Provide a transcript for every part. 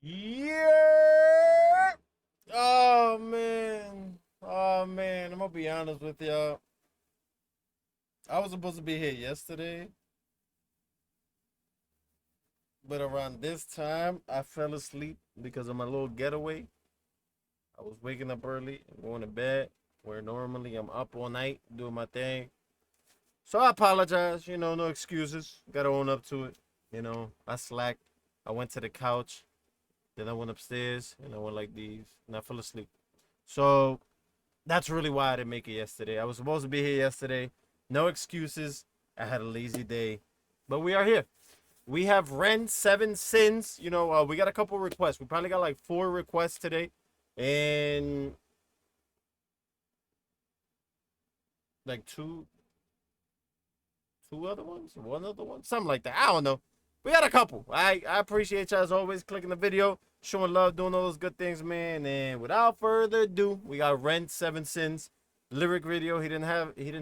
Yeah. Oh man. Oh man. I'm gonna be honest with y'all. I was supposed to be here yesterday, but around this time I fell asleep because of my little getaway. I was waking up early and going to bed where normally I'm up all night doing my thing. So I apologize, no excuses. Gotta own up to it. I slacked. I went to the couch, then I went upstairs and I went like these and I fell asleep. So that's really why I didn't make it yesterday. I was supposed to be here yesterday. No excuses. I had a lazy day. But we are here. We have Ren 7 Sins. We got a couple requests. We probably got like 4 requests today. And like two other ones, one other one, something like that. I don't know. We got a couple. I appreciate y'all as always clicking the video, showing love, doing all those good things, man. And without further ado, we got Rent 7 Sins lyric video. He didn't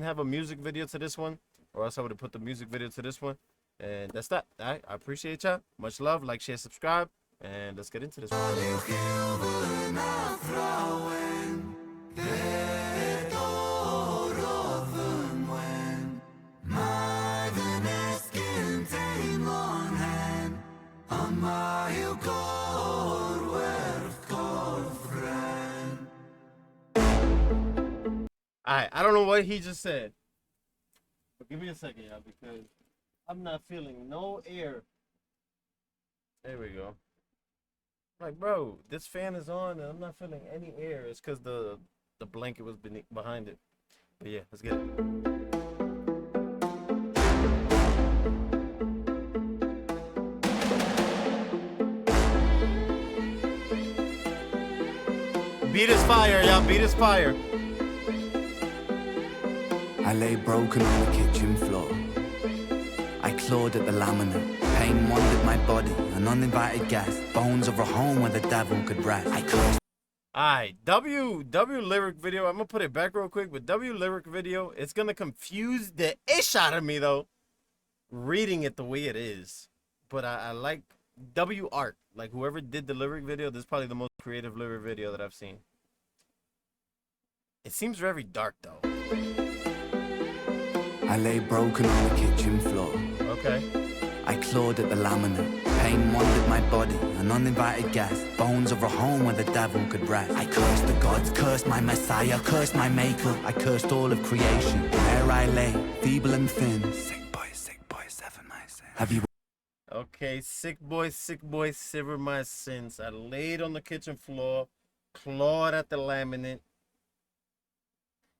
have a music video to this one, or else I would have put the music video to this one. And that's that. All right, I appreciate y'all. Much love. Like, share, subscribe, and let's get into this one. Alright, I don't know what he just said. But give me a second, y'all, because I'm not feeling no air. There we go. Like, bro, this fan is on and I'm not feeling any air. It's because the blanket was behind it. But yeah, let's get it. Beat is fire, y'all. Beat is fire. I lay broken on the kitchen floor. I clawed at the laminate. Pain wandered my body, an uninvited guest. Bones of a home where the devil could rest. I cursed. Alright, W lyric video. I'm gonna put it back real quick, but W lyric video, it's gonna confuse the ish out of me though, reading it the way it is. But I like W art. Like whoever did the lyric video, this is probably the most creative lyric video that I've seen. It seems very dark though. I lay broken on the kitchen floor. Okay. I clawed at the laminate. Pain wandered my body, an uninvited guest. Bones of a home where the devil could rest. I cursed the gods, cursed my messiah, cursed my maker. I cursed all of creation. There I lay, feeble and thin. Sick boy, sever my sin. Have you... Okay, sick boy, sever my sins. I laid on the kitchen floor, clawed at the laminate.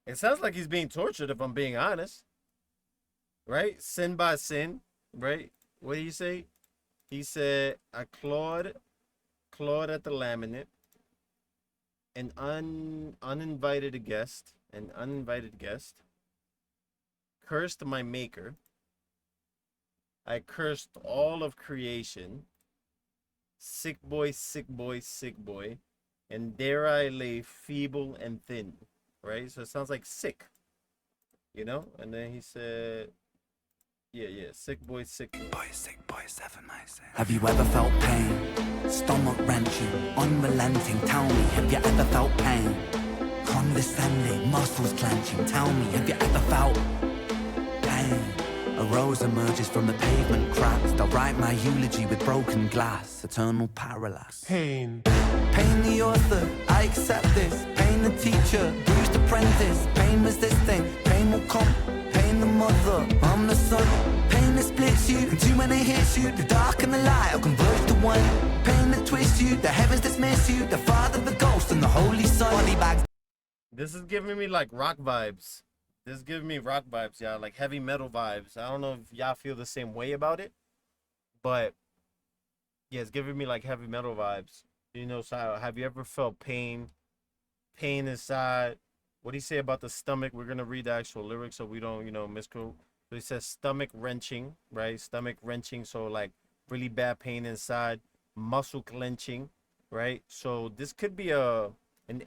It sounds like he's being tortured if I'm being honest. Right? Sin by sin. Right? What did he say? He said, I clawed at the laminate. An uninvited guest. Cursed my maker. I cursed all of creation. Sick boy. And there I lay feeble and thin. Right? So it sounds like sick. And then he said, yeah, sick boy, sever my sin. Have you ever felt pain? Stomach wrenching, unrelenting. Tell me, have you ever felt pain? Condescending, muscles clenching. Tell me, have you ever felt pain? A rose emerges from the pavement cracks. They'll write my eulogy with broken glass. Eternal parallax. Pain the author, I accept this. Pain the teacher, bruised apprentice. Pain resisting, pain will come. Pain the mother, I'm the son. Pain that splits you, and too many hits you. The dark and the light will converge to one. Pain that twists you, the heavens dismiss you. The Father, the Ghost, and the Holy Son. Body bags. This is giving me like rock vibes. This is giving me rock vibes, y'all. Like heavy metal vibes. I don't know if y'all feel the same way about it. But yeah, it's giving me like heavy metal vibes. So have you ever felt pain? Pain inside. What do you say about the stomach? We're going to read the actual lyrics so we don't, misquote. So he says stomach wrenching, right? Stomach wrenching. So like really bad pain inside. Muscle clenching, right? So this could be an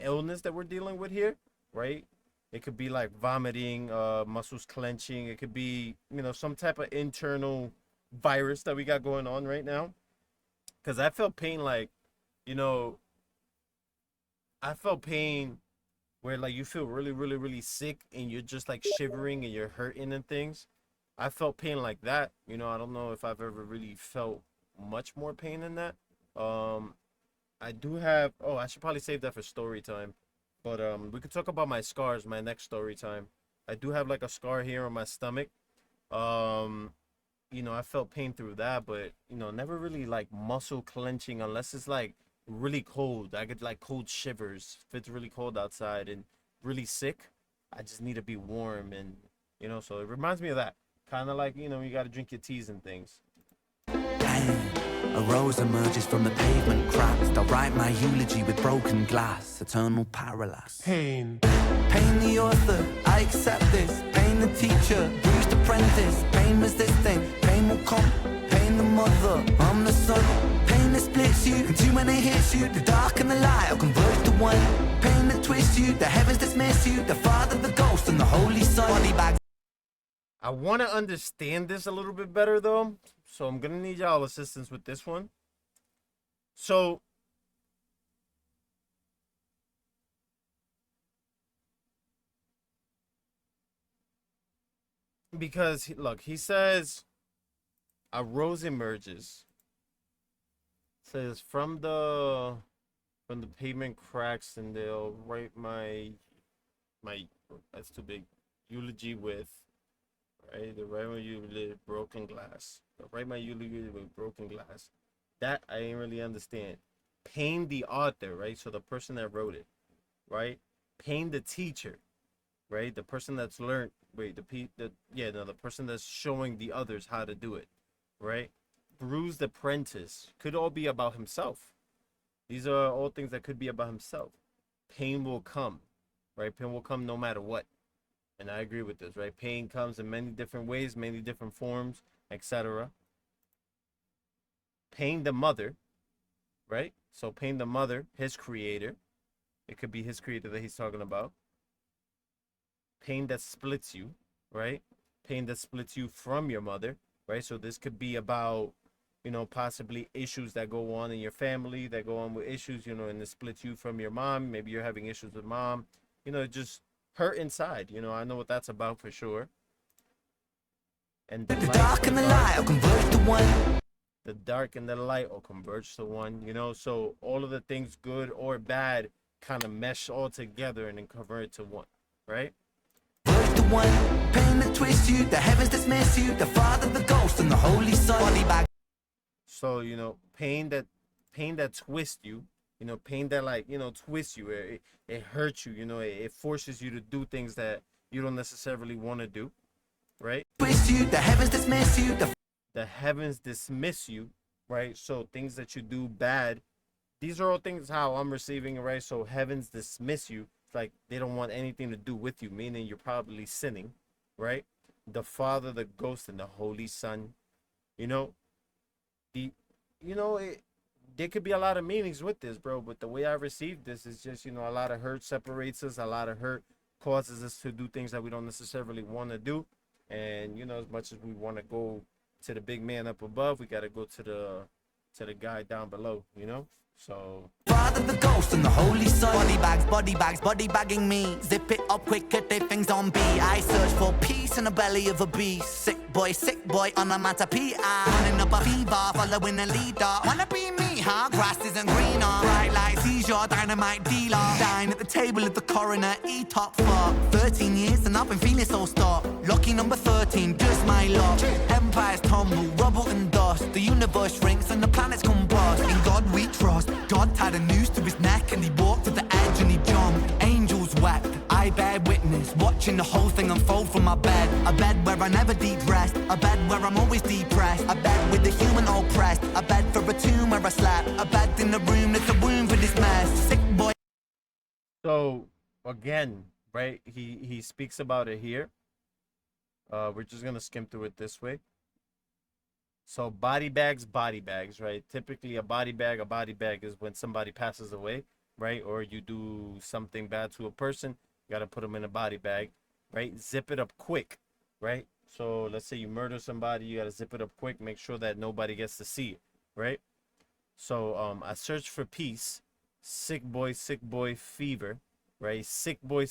illness that we're dealing with here, right? It could be like vomiting, muscles clenching. It could be, some type of internal virus that we got going on right now. Because I felt pain like you know, I felt pain where like you feel really, really, really sick and you're just like shivering and you're hurting and things. I felt pain like that. I don't know if I've ever really felt much more pain than that. Um, I do have. Oh, I should probably save that for story time. But we could talk about my scars, my next story time. I do have like a scar here on my stomach. Um, I felt pain through that, but never really like muscle clenching unless it's like really cold. I get like cold shivers if it's really cold outside and really sick. I just need to be warm and so it reminds me of that. Kind of like, you got to drink your teas and things. Pain. A rose emerges from the pavement cracks. I'll write my eulogy with broken glass. Eternal parallax. Pain. Pain the author, I accept this. Pain the teacher, bruised apprentice. Pain was this thing, pain will come. Pain the mother, I'm the son. Pain that splits you, and too many hits you. The dark and the light will converge to one. Pain that twists you, the heavens dismiss you. The Father, the Ghost, and the Holy Son. Body bag. I want to understand this a little bit better though, so I'm gonna need y'all assistance with this one. So because look, he says a rose emerges. Says from the pavement cracks, and they'll write my that's too big eulogy with right. The write my eulogy with broken glass. They'll write my eulogy with broken glass. That I ain't really understand. Pain the author, right? So the person that wrote it, right? Pain the teacher, right? The person that's learned. Wait, the person that's showing the others how to do it, right? Bruised apprentice could all be about himself. These are all things that could be about himself. Pain will come, right? Pain will come no matter what. And I agree with this, right? Pain comes in many different ways, many different forms, etc. Pain the mother, right? So pain the mother, his creator. It could be his creator that he's talking about. Pain that splits you, right? Pain that splits you from your mother, right? So this could be about, possibly issues that go on in your family, that go on with issues, and it splits you from your mom. Maybe you're having issues with mom. Just hurt inside. I know what that's about for sure. And the dark and the light will converge to one. The dark and the light will converge to one. So all of the things, good or bad, kind of mesh all together and then convert to one, right? The one pain that twists you, the heavens dismiss you, the Father, the Ghost, and the Holy Son. Body bag. So pain that twists you, pain that like twists you. It hurts you. It forces you to do things that you don't necessarily want to do, right? Twist you, the heavens dismiss you. The heavens dismiss you, right? So things that you do bad. These are all things how I'm receiving it, right? So heavens dismiss you. It's like they don't want anything to do with you, meaning you're probably sinning, right? The Father, the Ghost, and the Holy Son. There could be a lot of meanings with this, bro. But the way I received this is just, a lot of hurt separates us. A lot of hurt causes us to do things that we don't necessarily want to do. And, as much as we want to go to the big man up above, we got to go to the guy down below, So Father, the Ghost, and the Holy Son. Body bagging me. Zip it up quick, get their things on B. I search for peace in the belly of a beast. Sick boy, onomatopoeia. Running up a fever, following a leader. Wanna be me, huh? Grass isn't greener. Bright light, seizure, dynamite dealer. Dine at the table of the coroner, E-top for 13 years and I've been feeling so stuck. Lucky number 13, just my luck. Empires tumble, rubble and dust. The universe shrinks and the planets combust. In God we trust. God tied a noose to his neck and he walked to the edge and he jumped. Angels wept, I bear witness, watching the whole thing unfold from my bed. A bed where I never deep rest, a bed where I'm always depressed. A bed with the human oppressed, a bed for a tomb where I slept. A bed in the room that's a womb for this mess. Sick boy. So again, right? He speaks about it here. We're just gonna skim through it this way. So body bags, right? Typically a body bag is when somebody passes away, right? Or you do something bad to a person, you got to put them in a body bag, right? Zip it up quick, right? So let's say you murder somebody, you got to zip it up quick, make sure that nobody gets to see it, right? So I searched for peace, sick boy, fever, right? Sick boy,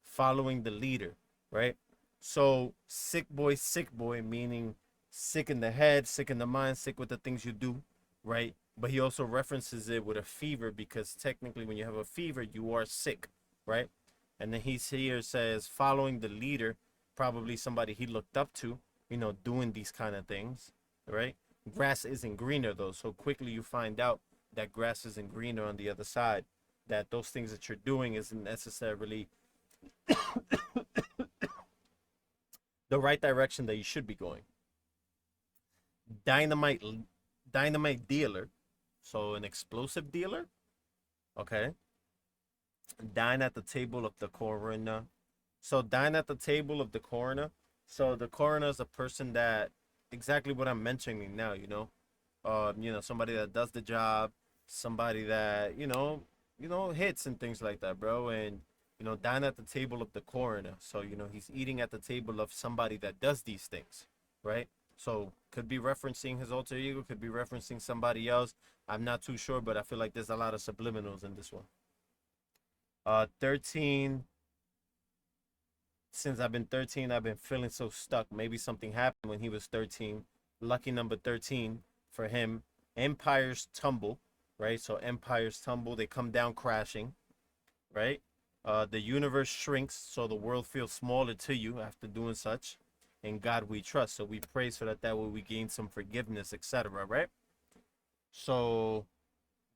following the leader, right? So sick boy, meaning sick in the head, sick in the mind, sick with the things you do, right? But he also references it with a fever because technically when you have a fever, you are sick, right? And then he's here says following the leader, probably somebody he looked up to, doing these kind of things, right? Grass isn't greener though, so quickly you find out that grass isn't greener on the other side. That those things that you're doing isn't necessarily the right direction that you should be going. Dynamite, dynamite dealer, so an explosive dealer. Okay. Dine at the table of the coroner. So dine at the table of the coroner. So the coroner is a person that exactly what I'm mentioning now. Somebody that does the job, somebody that hits and things like that, bro. And dine at the table of the coroner. So he's eating at the table of somebody that does these things, right? So could be referencing his alter ego, could be referencing somebody else. I'm not too sure, but I feel like there's a lot of subliminals in this one. 13. Since I've been 13, I've been feeling so stuck. Maybe something happened when he was 13. Lucky number 13 for him. Empires tumble, right? So empires tumble. They come down crashing, right? The universe shrinks, so the world feels smaller to you after doing such. In God we trust. So we praise for that. That way we gain some forgiveness, etc., right? So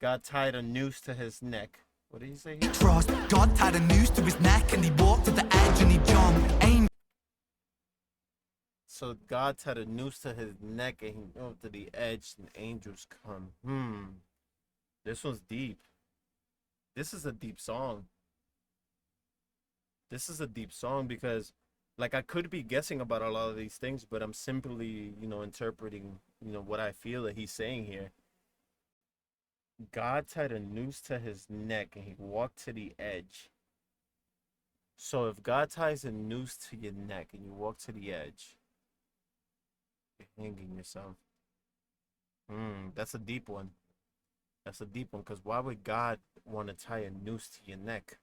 God tied a noose to his neck. What did he say here? Trust. God tied a noose to his neck and he walked to the edge and he jumped. So God tied a noose to his neck and he went to the edge and angels come. This one's deep. This is a deep song. This is a deep song because like I could be guessing about a lot of these things, but I'm simply, interpreting, what I feel that he's saying here. God tied a noose to his neck and he walked to the edge. So if God ties a noose to your neck and you walk to the edge, you're hanging yourself. That's a deep one. That's a deep one because why would God want to tie a noose to your neck?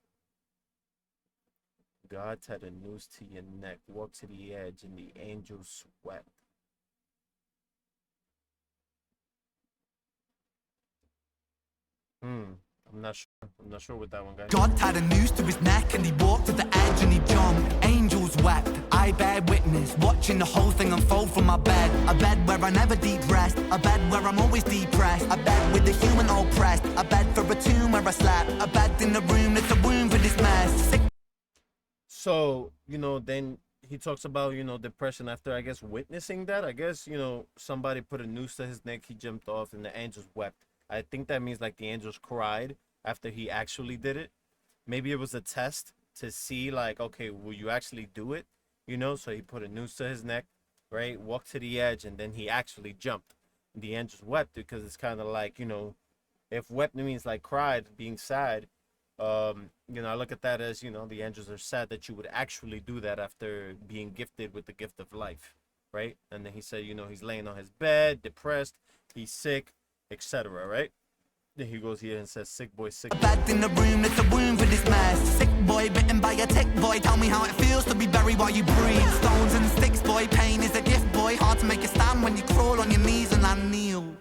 God tied a noose to your neck, walk to the edge, and the angels swept. I'm not sure. I'm not sure with that one, guys. God tied a noose to his neck and he walked to the edge and he jumped. Angels wept. I bear witness, watching the whole thing unfold from my bed. A bed where I never deep rest. A bed where I'm always depressed. A bed with the human oppressed. A bed for a tomb where I slept. A bed in the room that's a womb for this mess. So, then he talks about, depression after, I guess, witnessing that. I guess, somebody put a noose to his neck, he jumped off, and the angels wept. I think that means, like, the angels cried after he actually did it. Maybe it was a test to see, like, okay, will you actually do it? So he put a noose to his neck, right? Walked to the edge, and then he actually jumped. And the angels wept because it's kind of like, if wept means, like, cried, being sad, I look at that as, the angels are sad that you would actually do that after being gifted with the gift of life, right? And then he said, he's laying on his bed, depressed, he's sick, etc., right? Then he goes here and says, sick boy, sick boy. Bed in the room that's a womb for this mess. Sick boy, bitten by a tick boy. Tell me how it feels to be buried while you breathe. Stones and sticks, boy, pain is a gift, boy. Hard to make a stand when you crawl on your knees and I kneel.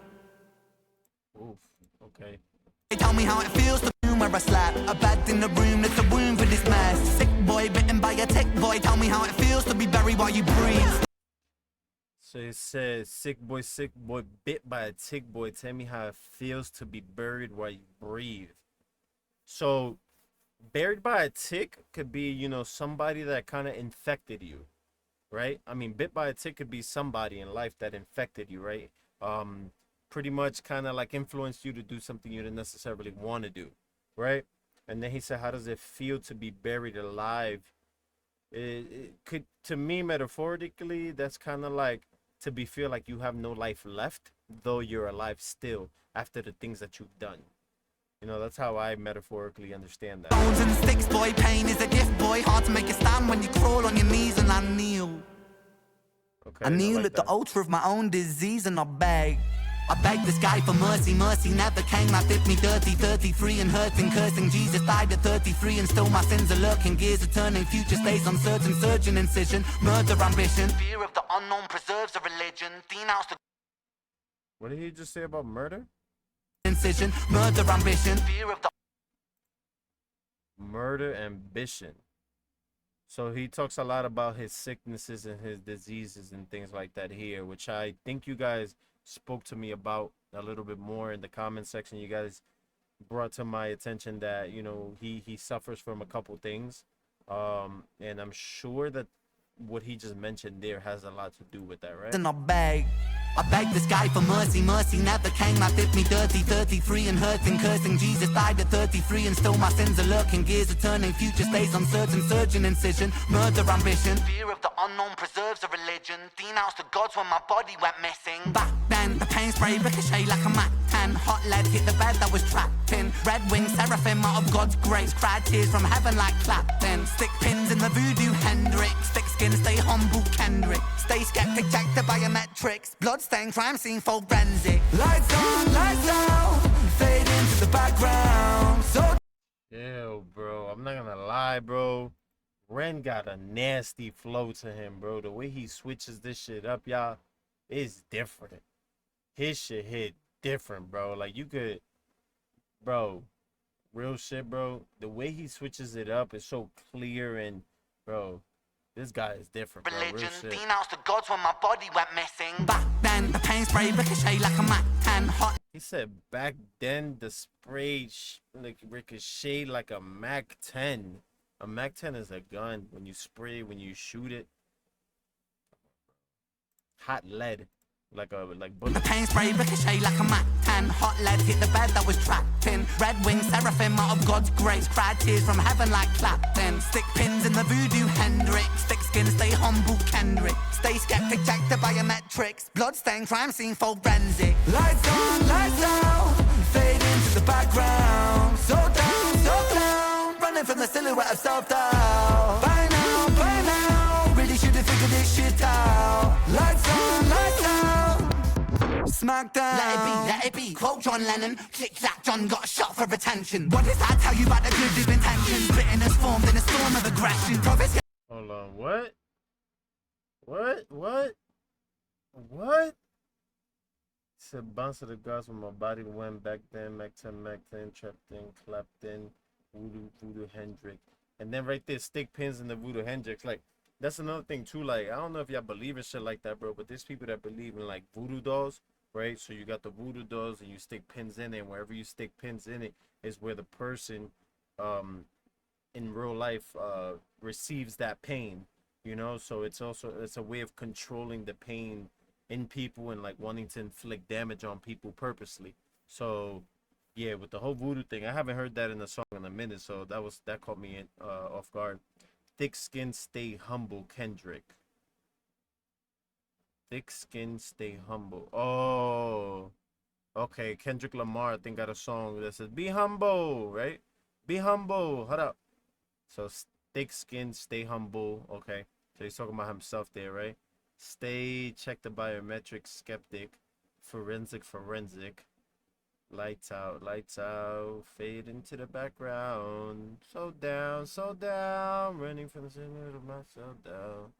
Oof, okay. Tell me how it feels to be where I slept. A bed in the room that's a womb for this mess. Sick boy, bitten by a tick boy. Tell me how it feels to be buried while you breathe. So it says, sick boy, bit by a tick boy. Tell me how it feels to be buried while you breathe. So, buried by a tick could be, somebody that kind of infected you, right? I mean, bit by a tick could be somebody in life that infected you, right? Pretty much kind of like influenced you to do something you didn't necessarily want to do, right? And then he said, how does it feel to be buried alive? It could, to me, metaphorically, that's kind of like to feel like you have no life left, though you're alive still after the things that you've done. That's how I metaphorically understand that. Stones and sticks, boy, pain is a gift, boy. Hard to make a stand when you crawl on your knees and I kneel. Okay, I kneel like at the that. altar of my own disease and I beg. I begged this guy for mercy, mercy never came. I did me dirty, 33 and hurting, cursing. Jesus died at 33 and still my sins are lurking. Gears are turning, future stays uncertain. Surgeon incision, murder ambition. Fear of the unknown preserves a religion. Denounced the What did he just say about murder? incision, murder ambition. Fear of the Murder ambition. So he talks a lot about his sicknesses and his diseases and things like that here, which I think you guys spoke to me about a little bit more in the comment section. You guys brought to my attention that, you know, he suffers from a couple things. And I'm sure that what he just mentioned there has a lot to do with that, right? and I begged this guy for mercy, mercy never came. I did me dirty, 33 and hurting, cursing. Jesus died at 33 and still my sins are lurking. Gears are turning, future stays uncertain. Surgeon incision, murder ambition. Fear of the unknown preserves a religion. Denounced the gods when my body went missing. Back then, the pain spray ricochet like a Mac 10. Hot lead hit the bed that was trapped in. Red wings, seraphim out of God's grace. Cried tears from heaven like clapping. Stick pins in the voodoo Hendrix. Thick skin, stay humble Kendrick. Stay skeptic, check the biometrics. Bloodstain, crime scene, forensic. Lights on, lights out. Fade into the background. So Yo, bro, I'm not gonna lie, bro. Ren got a nasty flow to him, bro. The way he switches this shit up, y'all, is different. His shit hit different, bro. Like, you could, bro, real shit, bro. The way he switches it up is so clear and, bro, this guy is different, bro. Real religion, shit. denounced the gods when my body went missing. Back then, the pain spray ricochet like a Mac 10. Hot He said back then the spray like ricochet like a Mac 10. A Mac 10 is a gun. When you spray, when you shoot it, hot lead, like the bullet. pain spray ricochet like a Mac 10. Hot lead hit the bed that was trapped in. Red wings, seraphim out of God's grace. Cried tears from heaven like clapping. Stick pins in the voodoo Hendrix. Thick skin, stay humble Kendrick. Stay skeptic, check the biometrics. Bloodstain, crime scene, forensic. Lights on, lights out. Fade into the background. So down, so down. Running from the silhouette of self-doubt. By now, really should have figured this shit out. Lights on, lights out. Smackdown. Let it be. Quote John Lennon. Click clack, John got shot for attention. What does that tell you about the good intentions? Bitterness formed in a storm of aggression. Prophets Hold on, what? What? Said bounce to the gods when my body went back then, Mac 10, trapped in, clapped in, voodoo Hendrix. And then right there, stick pins in the voodoo Hendrix. Like, that's another thing too. Like, I don't know if y'all believe in shit like that, bro, but there's people that believe in like voodoo dolls, right? So you got the voodoo dolls and you stick pins in it, and wherever you stick pins in it is where the person in real life receives that pain, you know. So it's a way of controlling the pain in people and like wanting to inflict damage on people purposely. So yeah, with the whole voodoo thing, I haven't heard that in a song in a minute, so that caught me off guard. Thick skin, stay humble, Kendrick. Thick skin, stay humble. Oh, okay. Kendrick Lamar, I think, got a song that says "Be humble," right? Be humble. Hold up. So thick skin, stay humble. Okay. So he's talking about himself there, right? Stay, check the biometrics, skeptic, forensic. Lights out, fade into the background. So down, running from the center of myself down,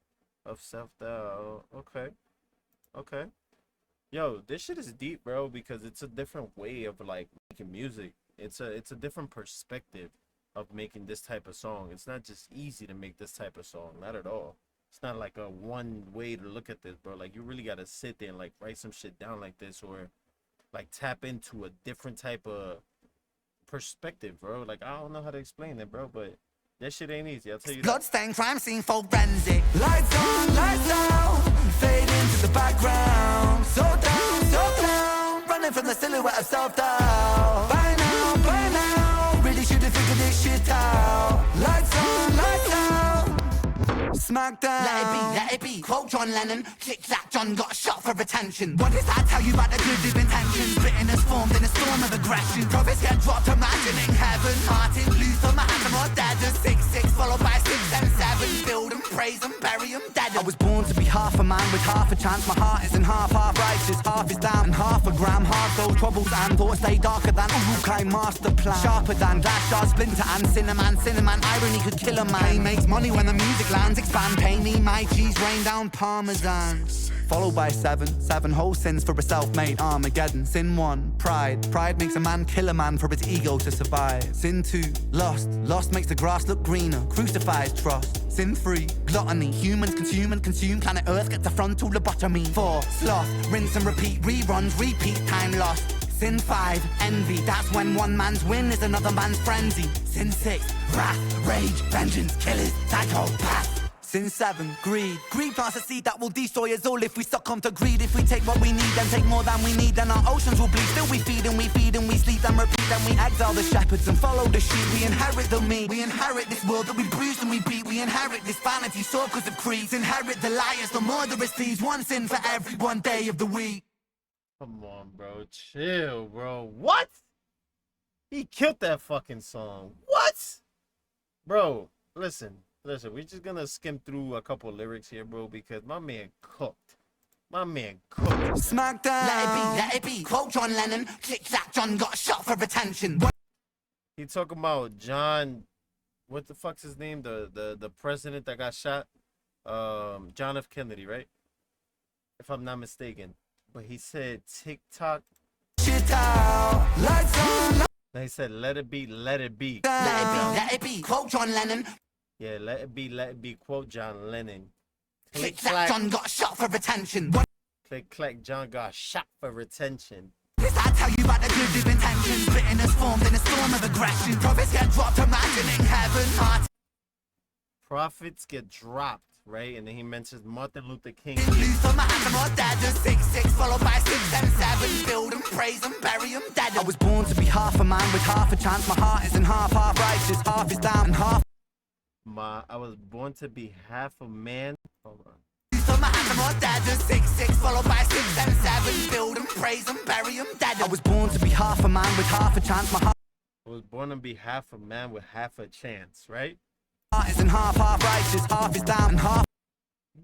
of self-doubt. Okay. Yo, this shit is deep, bro, because it's a different way of like making music. It's a different perspective of making this type of song. It's not just easy to make this type of song, not at all. It's not like a one way to look at this, bro. Like, you really gotta sit there and like write some shit down like this, or like tap into a different type of perspective, bro. Like, I don't know how to explain it, bro, but that shit ain't easy, I'll tell you that. Bloodstain, crime scene, forensic. Lights on, lights out. Fade into the background. So down. Running from the silhouette of self-doubt. By now, really should have figured this shit out. Lights on, lights out. Smackdown. Let it be. Quote John Lennon. Click clack, John got shot for attention. What does that tell you about the good of intentions? Bitterness formed in a storm of aggression. Prophets get dropped, imagining heaven. Martin Luther, Mahatma, dead. 6-6 followed by 6 and 7. Build them, praise them, bury them, dead. I was born to be half a man with half a chance. My heart isn't half righteous, half is down and half a gram. Hard though troubles and thoughts stay darker than Urukai master plan. Sharper than glass shard, splinter and cinnamon. Irony could kill a man. He makes money when the music lands. Expand, pay me my cheese, rain down parmesan. Followed by 7 whole sins for a self-made Armageddon. Sin 1, pride. Pride makes a man kill a man for his ego to survive. Sin 2, lust makes the grass look greener, crucifies trust. Sin 3, gluttony. Humans consume and consume, planet Earth gets a frontal lobotomy. 4, sloth. Rinse and repeat, reruns, repeat, time lost. Sin 5, envy. That's when one man's win is another man's frenzy. Sin 6, wrath, rage, vengeance, killers, psychopath. Sin 7, greed. Greed plants a seed that will destroy us all if we succumb to greed. If we take what we need, then take more than we need, then our oceans will bleed. Still we feed and we feed and we sleep and repeat, and we exile the shepherds and follow the sheep. We inherit the meat. We inherit this world that we bruise and we beat. We inherit this vanity, so cause of creeds. Inherit the liars, the murderous thieves. One sin for every one day of the week. Come on, bro. Chill, bro. What? He killed that fucking song. What? Bro, listen, we're just gonna skim through a couple lyrics here, bro, because my man cooked. Smackdown. Let it be. Quote John Lennon. Click clack, John got shot for attention. He talking about John, what the fuck's his name? The president that got shot? John F. Kennedy, right? If I'm not mistaken. But he said TikTok. Shit out. Lights on. No, he said let it be. Let it be. Quote John Lennon. Yeah, let it be. Quote John Lennon. Click clack, John got shot for attention. Click clack, John got shot for retention. Does that tell you about the good of intentions? Bitterness formed in a storm of aggression. Prophets get dropped, imagining heaven. Prophets get dropped, right? And then he mentions Martin Luther King. Luther, Mahatma, dead. 6-6 followed by 6 and 7. Build them, praise them, bury them, dead. I was born to be half a man with half a chance. My heart isn't half righteous, half is down and half. I was born to be half a man. Hold on. Luther, Mahatma, dead. 6-6 followed by 6 and 7. Build them, praise them, bury them, dead. I was born to be half a man with half a chance. My heart. I was born to be half a man with half a chance, right? Heart isn't half righteous, half is down and half.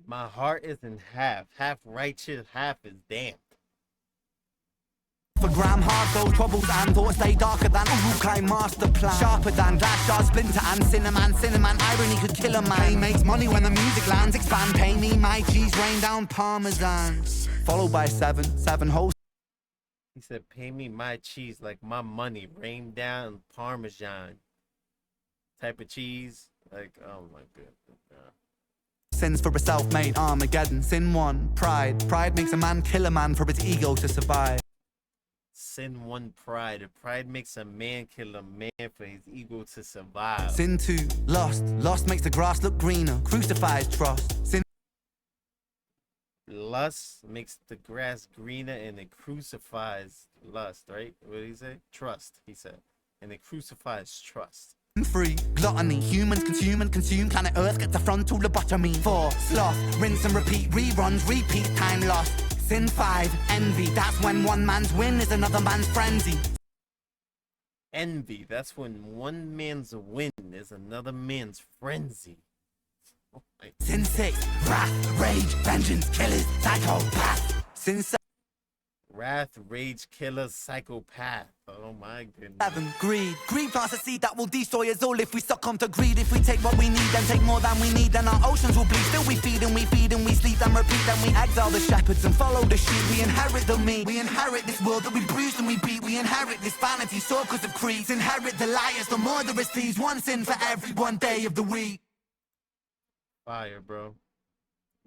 My heart isn't half righteous, half is damned. For gram hard though troubles and thoughts stay darker than Urukai master plan. Sharper than glass shard, splinter and cinnamon. Irony could kill a man. He makes money when the music lands. Expand, pay me my cheese, rain down parmesan. Followed by 7 whole. He said, pay me my cheese like my money, rain down parmesan. Type of cheese. Like, oh my goodness. Sins for a self-made Armageddon. Sin 1, pride. Pride makes a man kill a man for his ego to survive. Sin 1, pride. Pride makes a man kill a man for his ego to survive. Sin 2, lust. Lust makes the grass look greener, crucifies trust. Sin. Lust makes the grass greener and it crucifies lust, right? What did he say? Trust, he said. And it crucifies trust. 3, gluttony. Humans consume and consume, planet Earth gets a frontal lobotomy. 4, sloth. Rinse and repeat, reruns, repeat, time lost. Sin 5, envy. That's when one man's win is another man's frenzy. Envy. That's when one man's win is another man's frenzy. Oh my. Sin 6, wrath, rage, vengeance, killers, psychopath. Sin 7. Wrath, rage, killer, psychopath. Oh my goodness. 7, greed. Greed plants a seed that will destroy us all if we succumb to greed. If we take what we need, then take more than we need, then our oceans will bleed. Still we feed and we feed and we sleep and repeat, then we exile the shepherds and follow the sheep. We inherit the meat. We inherit this world that we bruise and we beat. We inherit this vanity, so cause of creeds. Inherit the liars, the murderous thieves. One sin for every one day of the week. Fire, bro.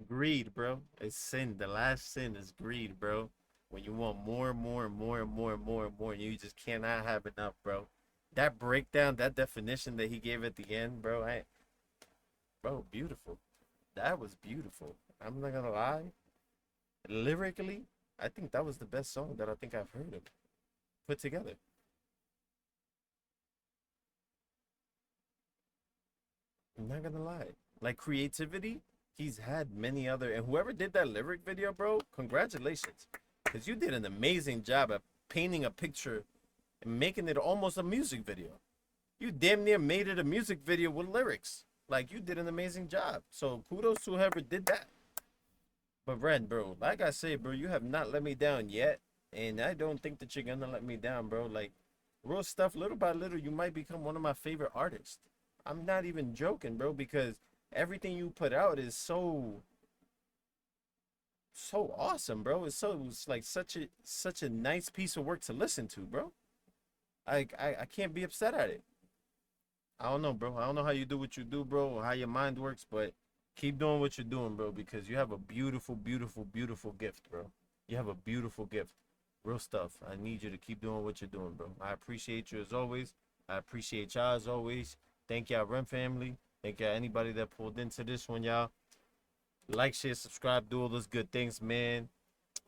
Greed, bro. It's sin. The last sin is greed, bro. When you want more and more and more and more and more and more, and you just cannot have enough, bro. That breakdown, that definition that he gave at the end, bro, bro, beautiful. That was beautiful. I'm not gonna lie. Lyrically, I think that was the best song that I think I've heard of put together. I'm not gonna lie. like creativity, he's had many other. And whoever did that lyric video, bro, congratulations, because you did an amazing job at painting a picture and making it almost a music video. You damn near made it a music video with lyrics. Like, you did an amazing job. So kudos to whoever did that. But Ren, bro, like I say, bro, you have not let me down yet. And I don't think that you're gonna let me down, bro. Like, real stuff, little by little, you might become one of my favorite artists. I'm not even joking, bro, because everything you put out is so awesome, bro. It's like such a nice piece of work to listen to, bro. I can't be upset at it. I don't know, bro. I don't know how you do what you do, bro, or how your mind works, but keep doing what you're doing, bro, because you have a beautiful, beautiful, beautiful gift, bro. You have a beautiful gift. Real stuff. I need you to keep doing what you're doing, bro. I appreciate you as always. I appreciate y'all as always. Thank y'all, Rem family. Thank y'all, anybody that pulled into this one, y'all. Like, share, subscribe, do all those good things, man.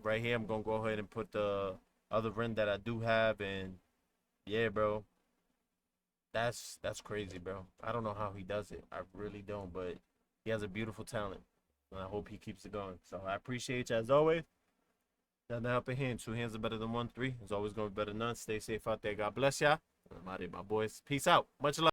Right here, I'm going to go ahead and put the other Ren that I do have, and yeah, bro. That's crazy, bro. I don't know how he does it. I really don't, but he has a beautiful talent, and I hope he keeps it going. So I appreciate you as always. Nothing to help a hand. Two hands are better than one. Three is always going to be better than none. Stay safe out there. God bless y'all. I'm out here, my boys. Peace out. Much love.